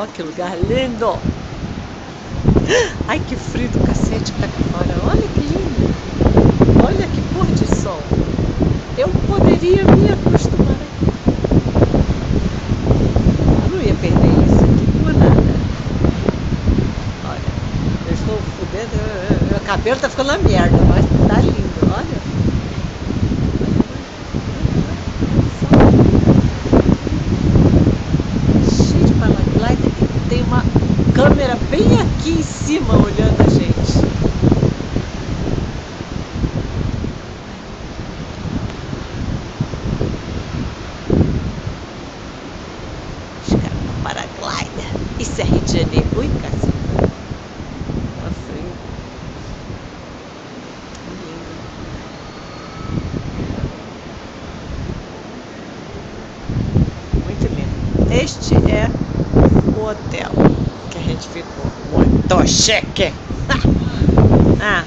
Ó, que lugar lindo! Ai, que frio do cacete que tá aqui fora. Olha que lindo! Olha que pôr de sol! Eu poderia me acostumar aqui. Eu não ia perder isso aqui por nada. Olha, eu estou fudendo. Meu cabelo tá ficando uma merda, mas tá lindo. Olha. Cheio de paraglider e tem uma câmera bem aqui em cima olhando a gente. Os caras no paraglider. Isso é Rio de Janeiro. Ui, cacete. Tá frio. Lindo. Muito lindo. Este é o hotel que a gente ficou. Muito chique. Ah.